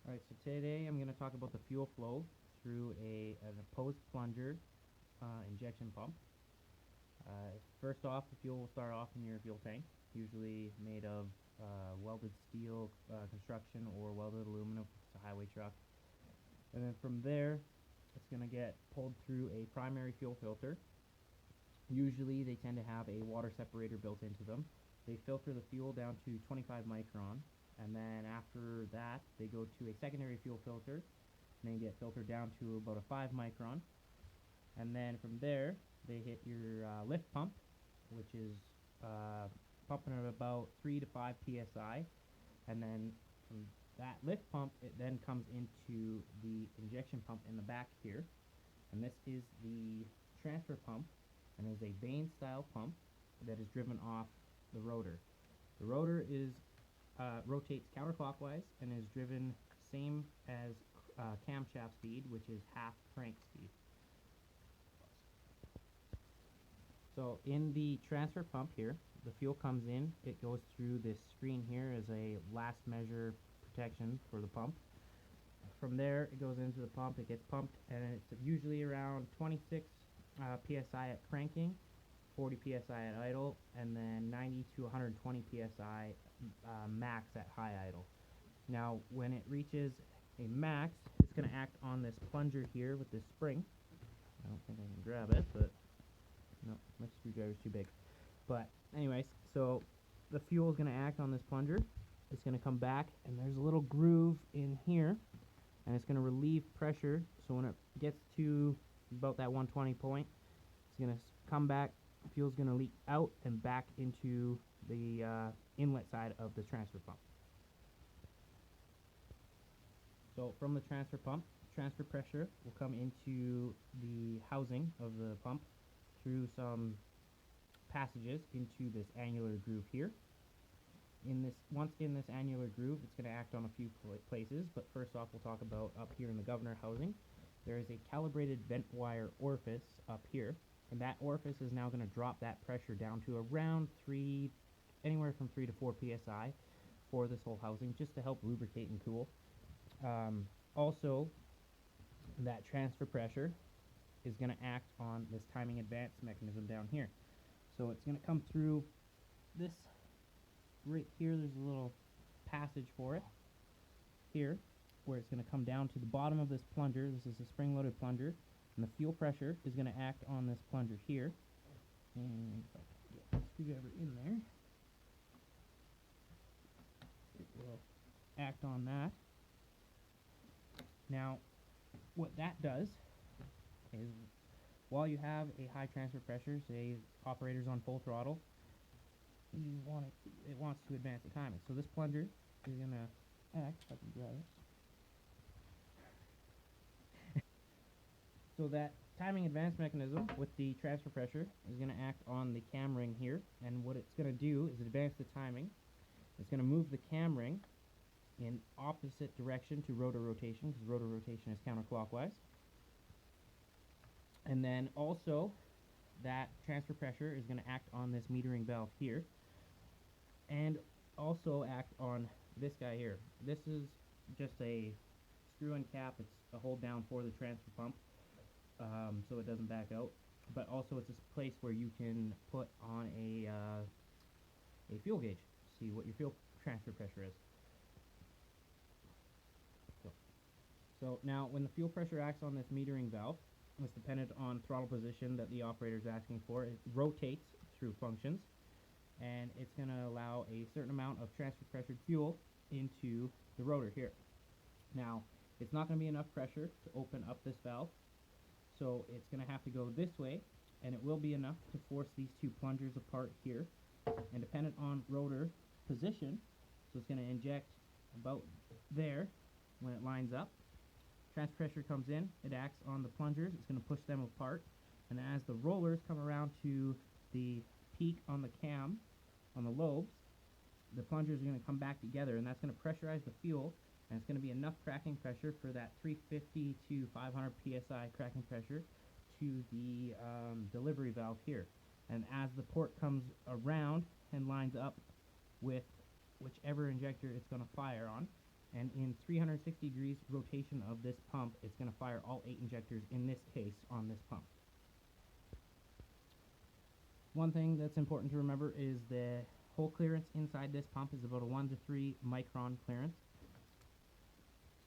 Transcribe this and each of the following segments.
Alright, so today I'm going to talk about the fuel flow through an opposed plunger injection pump. First off, the fuel will start off in your fuel tank, usually made of welded steel construction or welded aluminum if it's a highway truck. And then from there, it's going to get pulled through a primary fuel filter. Usually they tend to have a water separator built into them. They filter the fuel down to 25 micron, and then after that they go to a secondary fuel filter, and they get filtered down to about a 5 micron. And then from there they hit your lift pump, which is pumping at about 3 to 5 psi. And then from that lift pump, it then comes into the injection pump in the back here, and this is the transfer pump, and is a vane style pump that is driven off the rotor. The rotor is rotates counterclockwise and is driven same as camshaft speed, which is half crank speed. So in the transfer pump here, the fuel comes in, it goes through this screen here as a last measure protection for the pump. From there, it goes into the pump, it gets pumped, and it's usually around 26 psi at cranking, 40 psi at idle, and then 90 to 120 psi max at high idle. Now, when it reaches a max, it's going to act on this plunger here with this spring. I don't think I can grab it, but no, my screwdriver's too big. But anyways, so the fuel is going to act on this plunger. It's going to come back, and there's a little groove in here, and it's going to relieve pressure. So when it gets to about that 120 point, it's going to come back. Fuel's going to leak out and back into the inlet side of the transfer pump. So from the transfer pump, transfer pressure will come into the housing of the pump through some passages into this annular groove here. Once in this annular groove, it's going to act on a few places, but first off we'll talk about up here in the governor housing. There is a calibrated vent wire orifice up here, and that orifice is now going to drop that pressure down to around anywhere from 3 to 4 psi for this whole housing, just to help lubricate and cool. Also, that transfer pressure is going to act on this timing advance mechanism down here. So it's going to come through this right here. There's a little passage for it here, where it's going to come down to the bottom of this plunger. This is a spring-loaded plunger, and the fuel pressure is going to act on this plunger here. And if I can get the screwdriver in there, it will act on that. Now, what that does is, while you have a high transfer pressure, say operator's on full throttle, it wants to advance the timing. So this plunger is going to act, if I can grab it. So that timing advance mechanism with the transfer pressure is going to act on the cam ring here, and what it's going to do is advance the timing. It's going to move the cam ring in opposite direction to rotor rotation, because rotor rotation is counterclockwise. And then also, that transfer pressure is going to act on this metering valve here, and also act on this guy here. This is just a screw-in cap. It's a hold down for the transfer pump, so it doesn't back out. But also, it's a place where you can put on a fuel gauge, see what your fuel transfer pressure is. So now, when the fuel pressure acts on this metering valve, it's dependent on throttle position that the operator is asking for. It rotates through functions, and it's going to allow a certain amount of transfer pressured fuel into the rotor here. Now, it's not going to be enough pressure to open up this valve, so it's going to have to go this way, and it will be enough to force these two plungers apart here. And dependent on rotor position, so it's going to inject about there when it lines up. Transfer pressure comes in, it acts on the plungers, it's going to push them apart, and as the rollers come around to the peak on the cam, on the lobes, the plungers are going to come back together, and that's going to pressurize the fuel, and it's going to be enough cracking pressure for that 350 to 500 psi cracking pressure to the delivery valve here. And as the port comes around and lines up with whichever injector it's going to fire on, and in 360 degrees rotation of this pump, it's going to fire all 8 injectors in this case on this pump. One thing that's important to remember is the hole clearance inside this pump is about a 1 to 3 micron clearance.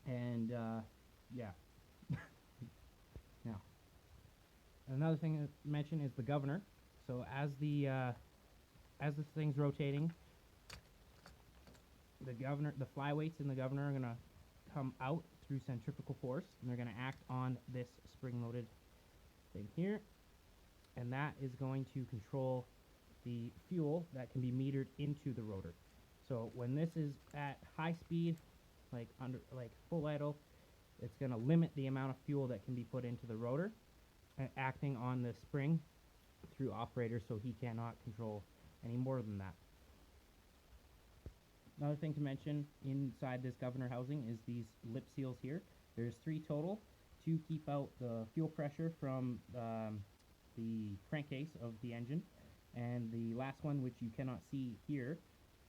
And yeah. Now, another thing to mention is the governor. So as this thing's rotating, the flyweights in the governor are going to come out through centrifugal force, and they're going to act on this spring-loaded thing here, and that is going to control the fuel that can be metered into the rotor. So when this is at high speed, like full idle, it's going to limit the amount of fuel that can be put into the rotor, acting on the spring through operator, so he cannot control any more than that. Another thing to mention inside this governor housing is these lip seals here. There's 3 total to keep out the fuel pressure from the crankcase of the engine, and the last one, which you cannot see here,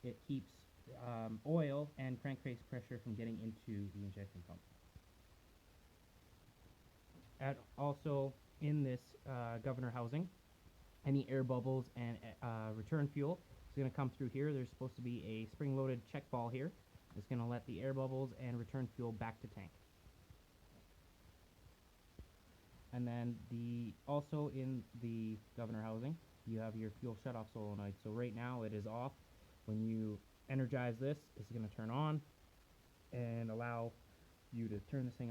it keeps oil and crankcase pressure from getting into the injection pump. And also in this governor housing, any air bubbles and return fuel is going to come through here. There's supposed to be a spring-loaded check ball here. It's going to let the air bubbles and return fuel back to tank. And then also in the governor housing, you have your fuel shutoff solenoid. So right now it is off. When you energize this, it's going to turn on and allow you to turn this thing